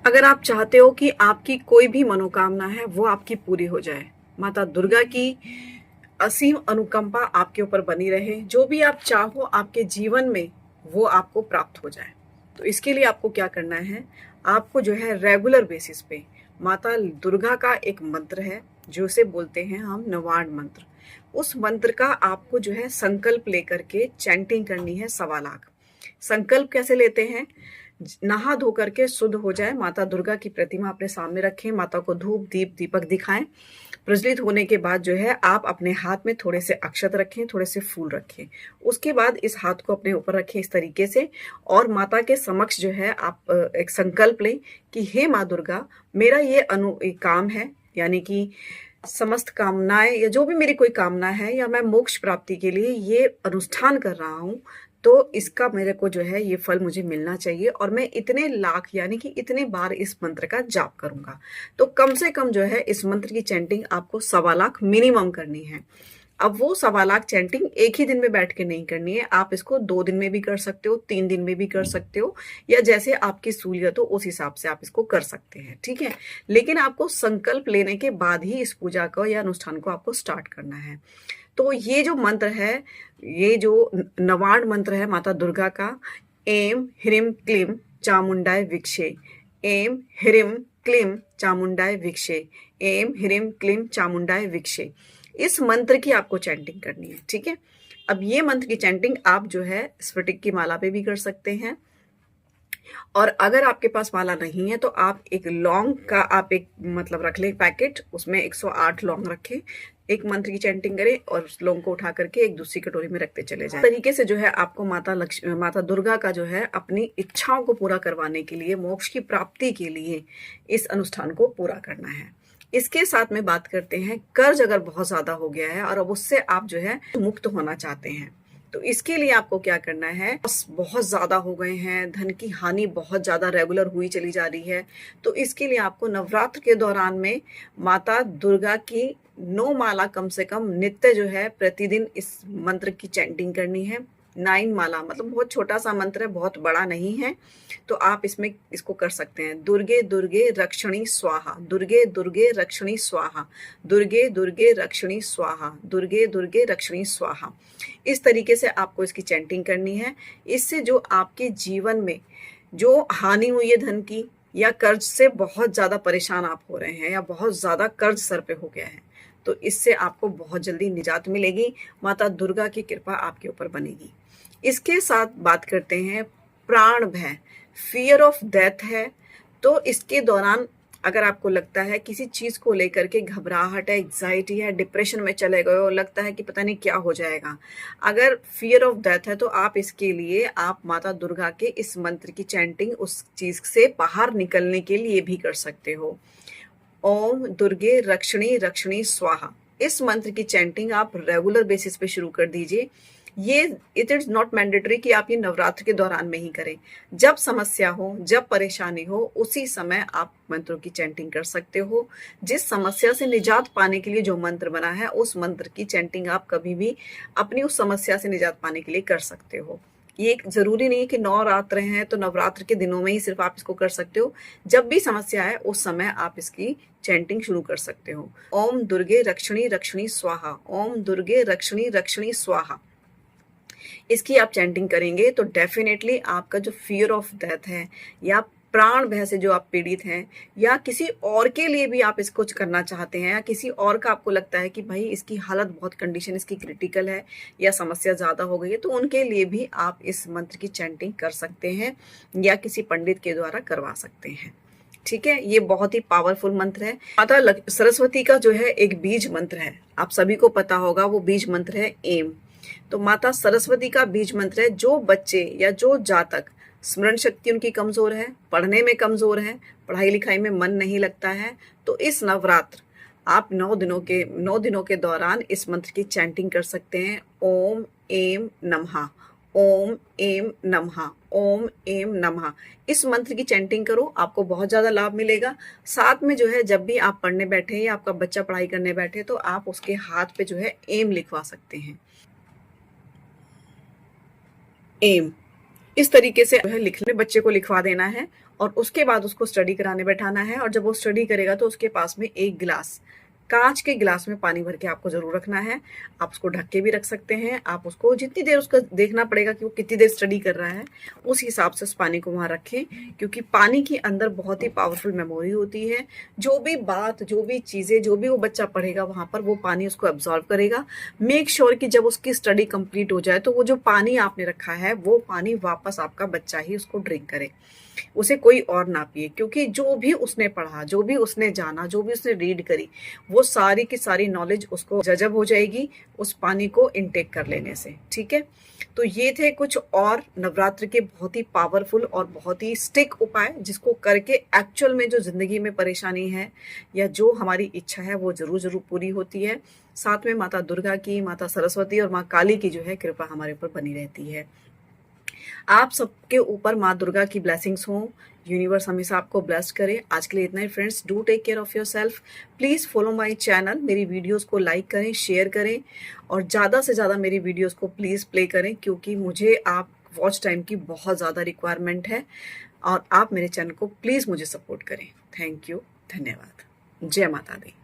अगर आप चाहते हो कि आपकी कोई भी मनोकामना है वो आपकी पूरी हो जाए, माता दुर्गा की असीम अनुकंपा आपके ऊपर बनी रहे, जो भी आप चाहो आपके जीवन में वो आपको प्राप्त हो जाए। तो इसके लिए आपको क्या करना है, आपको जो है रेगुलर बेसिस पे माता दुर्गा का एक मंत्र है जो उसे बोलते हैं हम नवाण मंत्र। उस मंत्र का आपको जो है संकल्प लेकर के चैंटिंग करनी है 1.25 लाख। संकल्प कैसे लेते हैं, नहा धो करके शुद्ध हो जाए, माता दुर्गा की प्रतिमा अपने सामने रखें, माता को धूप दीप दीपक दिखाएं। प्रज्वलित होने के बाद जो है आप अपने हाथ में थोड़े से अक्षत रखें, थोड़े से फूल रखें। उसके बाद इस हाथ को अपने ऊपर रखें इस तरीके से, और माता के समक्ष जो है आप एक संकल्प लें कि हे माँ दुर्गा, मेरा ये एक काम है, यानी कि समस्त कामनाएं या जो भी मेरी कोई कामना है या मैं मोक्ष प्राप्ति के लिए ये अनुष्ठान कर रहा हूँ, तो इसका मेरे को जो है ये फल मुझे मिलना चाहिए, और मैं इतने लाख यानी कि इतने बार इस मंत्र का जाप करूंगा। तो कम से कम जो है इस मंत्र की चैंटिंग आपको 1.25 लाख मिनिमम करनी है। अब वो 1.25 लाख चैंटिंग एक ही दिन में बैठ के नहीं करनी है, आप इसको 2 दिन में भी कर सकते हो, 3 दिन में भी कर सकते हो, या जैसे आपकी सूलियत हो उस हिसाब से आप इसको कर सकते हैं, ठीक है। लेकिन आपको संकल्प लेने के बाद ही इस पूजा को या अनुष्ठान को आपको स्टार्ट करना है। तो ये जो मंत्र है, ये जो नवाण मंत्र है माता दुर्गा का, एम ह्रीम क्लीम चामुंडाय विक्षे, एम ह्रीम क्लीम चामुंडाय विक्षे, एम ह्रीम क्लीम चामुंडाय विक्षे, इस मंत्र की आपको चैंटिंग करनी है, ठीक है। अब ये मंत्र की चैंटिंग आप जो है स्फटिक की माला पे भी कर सकते हैं, और अगर आपके पास माला नहीं है तो आप एक लौंग का आप एक मतलब रख लें पैकेट, उसमें 108 लौंग रखें, एक मंत्र की चैंटिंग करें और उस लौंग को उठा करके एक दूसरी कटोरी में रखते चले जाएं। तरीके से जो है आपको माता दुर्गा का जो है अपनी इच्छाओं को पूरा करवाने के लिए, मोक्ष की प्राप्ति के लिए इस अनुष्ठान को पूरा करना है। इसके साथ में बात करते हैं, कर्ज अगर बहुत ज्यादा हो गया है और अब उससे आप जो है मुक्त होना चाहते हैं, तो इसके लिए आपको क्या करना है, बहुत ज्यादा हो गए हैं, धन की हानि बहुत ज्यादा रेगुलर हुई चली जा रही है, तो इसके लिए आपको नवरात्र के दौरान में माता दुर्गा की 9 माला कम से कम नित्य जो है प्रतिदिन इस मंत्र की चैंटिंग करनी है। 9 माला मतलब बहुत छोटा सा मंत्र है, बहुत बड़ा नहीं है, तो आप इसमें इसको कर सकते हैं। दुर्गे दुर्गे रक्षणी स्वाहा, दुर्गे दुर्गे रक्षणी स्वाहा, दुर्गे दुर्गे रक्षणी स्वाहा, दुर्गे दुर्गे रक्षणी स्वाहा, इस तरीके से आपको इसकी चैंटिंग करनी है। इससे जो आपके जीवन में जो हानि हुई है धन की, या कर्ज से बहुत ज्यादा परेशान आप हो रहे हैं, या बहुत ज्यादा कर्ज सर पे हो गया है, तो इससे आपको बहुत जल्दी निजात मिलेगी, माता दुर्गा की कृपा आपके ऊपर बनेगी। इसके साथ बात करते हैं प्राण भय, फियर ऑफ डेथ है, तो इसके दौरान अगर आपको लगता है किसी चीज को लेकर के घबराहट है, एग्जाइटी है, डिप्रेशन में चले गए हो, लगता है कि पता नहीं क्या हो जाएगा, अगर फियर ऑफ डेथ है तो आप इसके लिए आप माता दुर्गा के इस मंत्र की चैंटिंग उस चीज से बाहर निकलने के लिए भी कर सकते हो। ओम दुर्गे रक्षणी रक्षणी स्वाहा, इस मंत्र की चैंटिंग आप रेगुलर बेसिस पे शुरू कर दीजिए। ये इट इज नॉट मैंडेटरी कि आप ये नवरात्र के दौरान में ही करें, जब समस्या हो, जब परेशानी हो, उसी समय आप मंत्रों की चैंटिंग कर सकते हो। जिस समस्या से निजात पाने के लिए जो मंत्र बना है उस मंत्र की चैंटिंग आप कभी भी अपनी उस समस्या से निजात पाने के लिए कर सकते हो। ये जरूरी नहीं है कि नवरात्र हैं तो नवरात्र के दिनों में ही सिर्फ आप इसको कर सकते हो, जब भी समस्या है उस समय आप इसकी चैंटिंग शुरू कर सकते हो। ओम दुर्गे रक्षणी रक्षणी स्वाहा, ओम दुर्गे रक्षणी रक्षणी स्वाहा, इसकी आप चैंटिंग करेंगे तो डेफिनेटली आपका जो फियर ऑफ डेथ है, या प्राण भय से जो आप पीड़ित हैं, या किसी और के लिए भी आप इसको करना चाहते हैं, या किसी और का आपको लगता है कि भाई इसकी हालत बहुत, कंडीशन इसकी क्रिटिकल है या समस्या ज्यादा हो गई है, तो उनके लिए भी आप इस मंत्र की चैंटिंग कर सकते हैं या किसी पंडित के द्वारा करवा सकते हैं, ठीक है। ये बहुत ही पावरफुल मंत्र है। माता सरस्वती का जो है एक बीज मंत्र है, आप सभी को पता होगा, वो बीज मंत्र है एम। तो माता सरस्वती का बीज मंत्र है, जो बच्चे या जो जातक स्मरण शक्ति उनकी कमजोर है, पढ़ने में कमजोर है, पढ़ाई लिखाई में मन नहीं लगता है, तो इस नवरात्र आप 9 दिनों के दौरान इस मंत्र की चैंटिंग कर सकते हैं। ओम एम नमः, ओम एम नमः, ओम एम नमः, इस मंत्र की चैंटिंग करो, आपको बहुत ज्यादा लाभ मिलेगा। साथ में जो है जब भी आप पढ़ने बैठे या आपका बच्चा पढ़ाई करने बैठे तो आप उसके हाथ पे जो है एम लिखवा सकते हैं, एम, इस तरीके से जो है लिखने बच्चे को लिखवा देना है, और उसके बाद उसको स्टडी कराने बैठाना है। और जब वो स्टडी करेगा तो उसके पास में एक गिलास, कांच के गिलास में पानी भर के आपको जरूर रखना है। आप उसको ढक के भी रख सकते हैं। आप उसको जितनी देर, उसका देखना पड़ेगा कि वो कितनी देर स्टडी कर रहा है, उस हिसाब से उस पानी को वहां रखें, क्योंकि पानी के अंदर बहुत ही पावरफुल मेमोरी होती है। जो भी बात, जो भी चीजें, जो भी वो बच्चा पढ़ेगा वहां पर, वो पानी उसको एब्जॉर्व करेगा। मेक श्योर कि जब उसकी स्टडी कंप्लीट हो जाए तो वो जो पानी आपने रखा है वो पानी वापस आपका बच्चा ही उसको ड्रिंक करे, उसे कोई और ना पिए। क्योंकि जो भी उसने पढ़ा, जो भी उसने जाना, जो भी उसने रीड करी, वो सारी की सारी नॉलेज उसको जजब हो जाएगी उस पानी को इनटेक कर लेने से। ठीक है, तो ये थे कुछ और नवरात्र के बहुत ही पावरफुल और बहुत ही स्टिक उपाय, जिसको करके एक्चुअल में जो जिंदगी में परेशानी है या जो हमारी इच्छा है वो जरूर जरूर पूरी होती है। साथ में माता दुर्गा की, माता सरस्वती और माँ काली की जो है कृपा हमारे ऊपर बनी रहती है। आप सबके ऊपर माँ दुर्गा की ब्लेसिंग्स हों, यूनिवर्स हमेशा आपको ब्लेस्ड करे। आज के लिए इतना ही friends. Do take care of yourself. Please follow my channel. मेरी वीडियोस को लाइक करें, शेयर करें और ज़्यादा से ज़्यादा मेरी वीडियोस को प्लीज़ प्ले करें, क्योंकि मुझे आप वॉच टाइम की बहुत ज़्यादा रिक्वायरमेंट है और आप मेरे चैनल को प्लीज़ मुझे सपोर्ट करें। थैंक यू, धन्यवाद। जय माता दी।